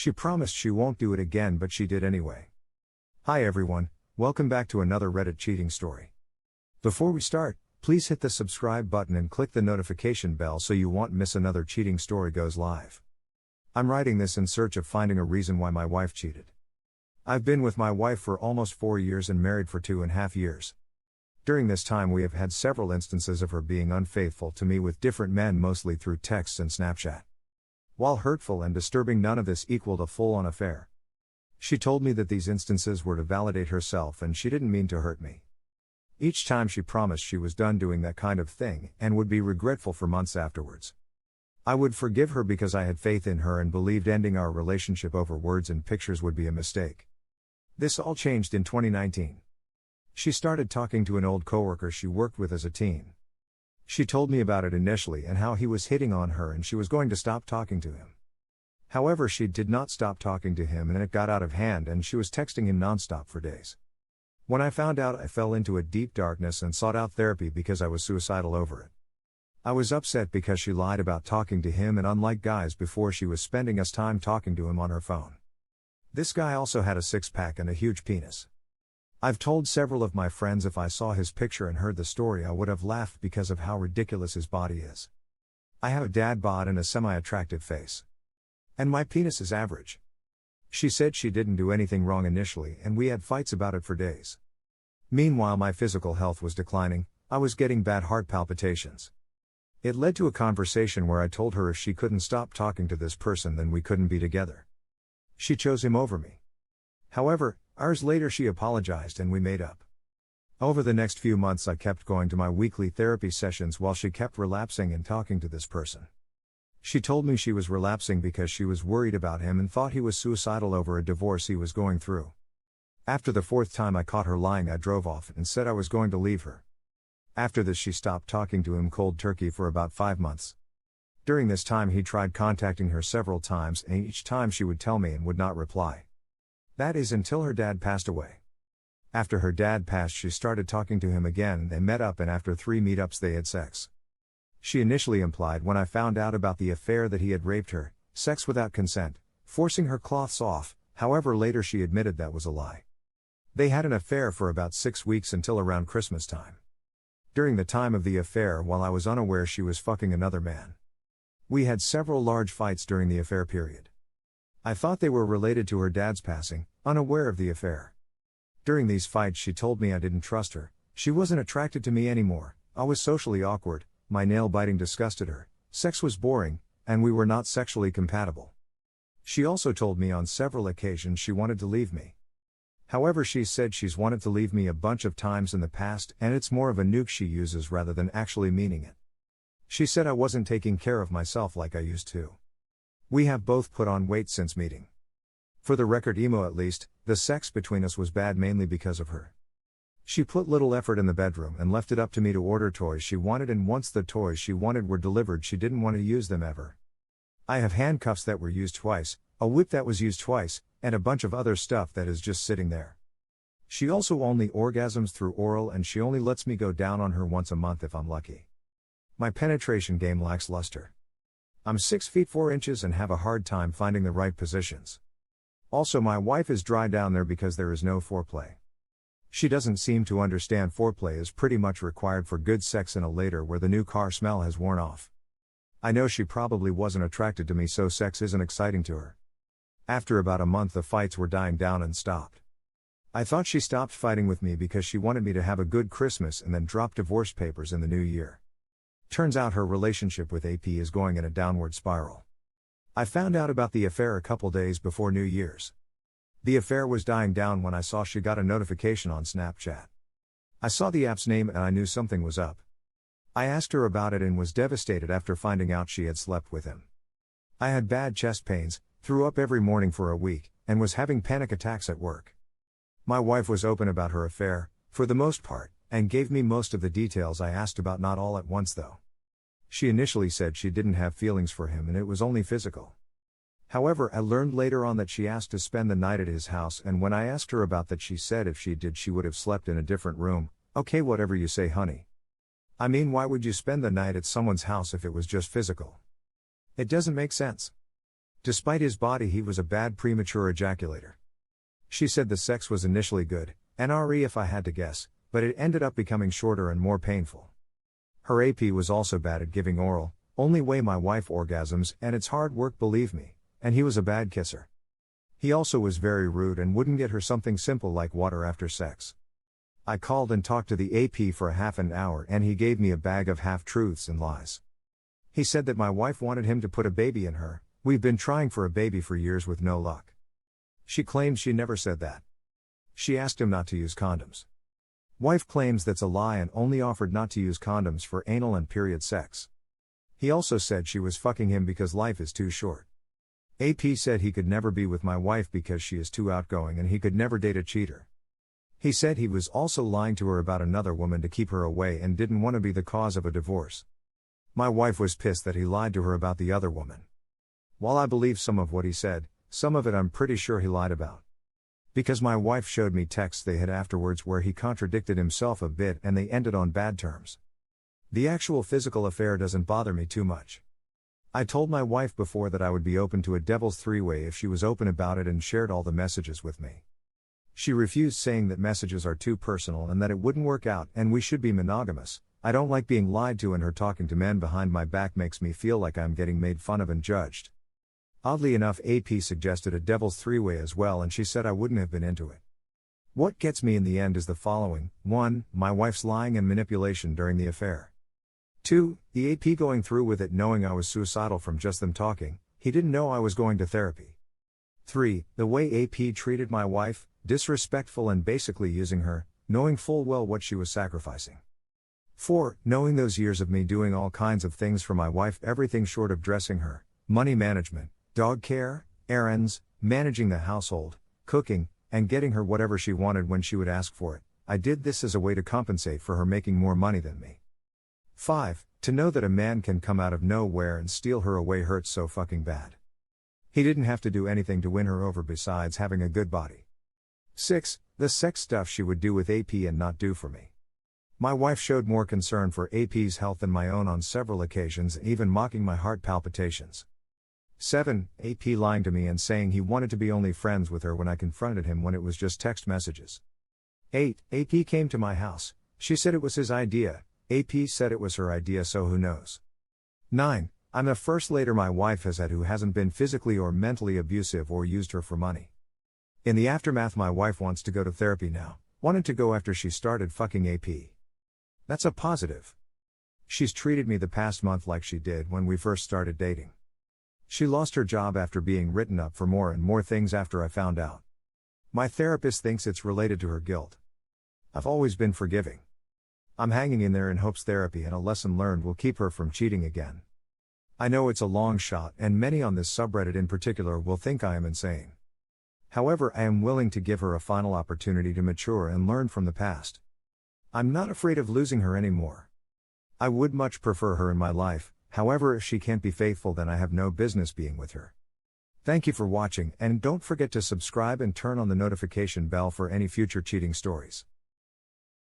She promised she won't do it again, but she did anyway. Hi everyone, welcome back to another Reddit cheating story. Before we start, please hit the subscribe button and click the notification bell so you won't miss another cheating story goes live. I'm writing this in search of finding a reason why my wife cheated. I've been with my wife for almost 4 years and married for 2.5 years. During this time we have had several instances of her being unfaithful to me with different men, mostly through texts and Snapchat. While hurtful and disturbing, none of this equaled a full-on affair. She told me that these instances were to validate herself and she didn't mean to hurt me. Each time she promised she was done doing that kind of thing and would be regretful for months afterwards. I would forgive her because I had faith in her and believed ending our relationship over words and pictures would be a mistake. This all changed in 2019. She started talking to an old coworker she worked with as a teen. She told me about it initially and how he was hitting on her and she was going to stop talking to him. However, she did not stop talking to him and it got out of hand and she was texting him nonstop for days. When I found out, I fell into a deep darkness and sought out therapy because I was suicidal over it. I was upset because she lied about talking to him, and unlike guys before, she was spending us time talking to him on her phone. This guy also had a six-pack and a huge penis. I've told several of my friends if I saw his picture and heard the story I would have laughed because of how ridiculous his body is. I have a dad bod and a semi-attractive face. And my penis is average. She said she didn't do anything wrong initially and we had fights about it for days. Meanwhile, my physical health was declining, I was getting bad heart palpitations. It led to a conversation where I told her if she couldn't stop talking to this person then we couldn't be together. She chose him over me. However, hours later she apologized and we made up. Over the next few months I kept going to my weekly therapy sessions while she kept relapsing and talking to this person. She told me she was relapsing because she was worried about him and thought he was suicidal over a divorce he was going through. After the 4th time I caught her lying, I drove off and said I was going to leave her. After this she stopped talking to him cold turkey for about 5 months. During this time he tried contacting her several times and each time she would tell me and would not reply. That is until her dad passed away. After her dad passed she started talking to him again and they met up, and after 3 meetups they had sex. She initially implied when I found out about the affair that he had raped her, sex without consent, forcing her clothes off. However, later she admitted that was a lie. They had an affair for about 6 weeks until around Christmas time. During the time of the affair, while I was unaware, she was fucking another man. We had several large fights during the affair period. I thought they were related to her dad's passing, unaware of the affair. During these fights she told me I didn't trust her, she wasn't attracted to me anymore, I was socially awkward, my nail biting disgusted her, sex was boring, and we were not sexually compatible. She also told me on several occasions she wanted to leave me. However, she said she's wanted to leave me a bunch of times in the past and it's more of a nuke she uses rather than actually meaning it. She said I wasn't taking care of myself like I used to. We have both put on weight since meeting. For the record, at least, the sex between us was bad mainly because of her. She put little effort in the bedroom and left it up to me to order toys she wanted, and once the toys she wanted were delivered she didn't want to use them ever. I have handcuffs that were used twice, a whip that was used twice, and a bunch of other stuff that is just sitting there. She also only orgasms through oral and she only lets me go down on her once a month if I'm lucky. My penetration game lacks luster. I'm 6 feet 4 inches and have a hard time finding the right positions. Also, my wife is dry down there because there is no foreplay. She doesn't seem to understand foreplay is pretty much required for good sex in a later where the new car smell has worn off. I know she probably wasn't attracted to me, so sex isn't exciting to her. After about a month the fights were dying down and stopped. I thought she stopped fighting with me because she wanted me to have a good Christmas and then drop divorce papers in the new year. Turns out her relationship with AP is going in a downward spiral. I found out about the affair a couple days before New Year's. The affair was dying down when I saw she got a notification on Snapchat. I saw the app's name and I knew something was up. I asked her about it and was devastated after finding out she had slept with him. I had bad chest pains, threw up every morning for a week, and was having panic attacks at work. My wife was open about her affair, for the most part, and gave me most of the details I asked about, not all at once though. She initially said she didn't have feelings for him and it was only physical. However, I learned later on that she asked to spend the night at his house, and when I asked her about that she said if she did she would have slept in a different room. Okay, whatever you say, honey. I mean, why would you spend the night at someone's house if it was just physical? It doesn't make sense. Despite his body, he was a bad premature ejaculator. She said the sex was initially good, NRE if I had to guess, but it ended up becoming shorter and more painful. Her AP was also bad at giving oral, only way my wife orgasms, and it's hard work, believe me, and he was a bad kisser. He also was very rude and wouldn't get her something simple like water after sex. I called and talked to the AP for a half an hour and he gave me a bag of half-truths and lies. He said that my wife wanted him to put a baby in her. We've been trying for a baby for years with no luck. She claims she never said that. She asked him not to use condoms. Wife claims that's a lie and only offered not to use condoms for anal and period sex. He also said she was fucking him because life is too short. AP said he could never be with my wife because she is too outgoing and he could never date a cheater. He said he was also lying to her about another woman to keep her away and didn't want to be the cause of a divorce. My wife was pissed that he lied to her about the other woman. While I believe some of what he said, some of it I'm pretty sure he lied about. Because my wife showed me texts they had afterwards where he contradicted himself a bit and they ended on bad terms. The actual physical affair doesn't bother me too much. I told my wife before that I would be open to a devil's three-way if she was open about it and shared all the messages with me. She refused, saying that messages are too personal and that it wouldn't work out and we should be monogamous. I don't like being lied to, and her talking to men behind my back makes me feel like I'm getting made fun of and judged. Oddly enough, AP suggested a devil's three-way as well and she said I wouldn't have been into it. What gets me in the end is the following: 1. My wife's lying and manipulation during the affair. 2. The AP going through with it knowing I was suicidal from just them talking. He didn't know I was going to therapy. 3. The way AP treated my wife, disrespectful and basically using her, knowing full well what she was sacrificing. 4. Knowing those years of me doing all kinds of things for my wife, everything short of dressing her, money management, dog care, errands, managing the household, cooking, and getting her whatever she wanted when she would ask for it. I did this as a way to compensate for her making more money than me. 5. To know that a man can come out of nowhere and steal her away hurts so fucking bad. He didn't have to do anything to win her over besides having a good body. 6. The sex stuff she would do with AP and not do for me. My wife showed more concern for AP's health than my own on several occasions, even mocking my heart palpitations. 7. AP lying to me and saying he wanted to be only friends with her when I confronted him when it was just text messages. 8. AP came to my house. She said it was his idea. AP said it was her idea, so who knows. 9. I'm the first later my wife has had who hasn't been physically or mentally abusive or used her for money. In the aftermath, my wife wants to go to therapy now, wanted to go after she started fucking AP. That's a positive. She's treated me the past month like she did when we first started dating. She lost her job after being written up for more and more things after I found out. My therapist thinks it's related to her guilt. I've always been forgiving. I'm hanging in there in hopes therapy and a lesson learned will keep her from cheating again. I know it's a long shot and many on this subreddit in particular will think I am insane. However, I am willing to give her a final opportunity to mature and learn from the past. I'm not afraid of losing her anymore. I would much prefer her in my life, however if she can't be faithful then I have no business being with her. Thank you for watching and don't forget to subscribe and turn on the notification bell for any future cheating stories.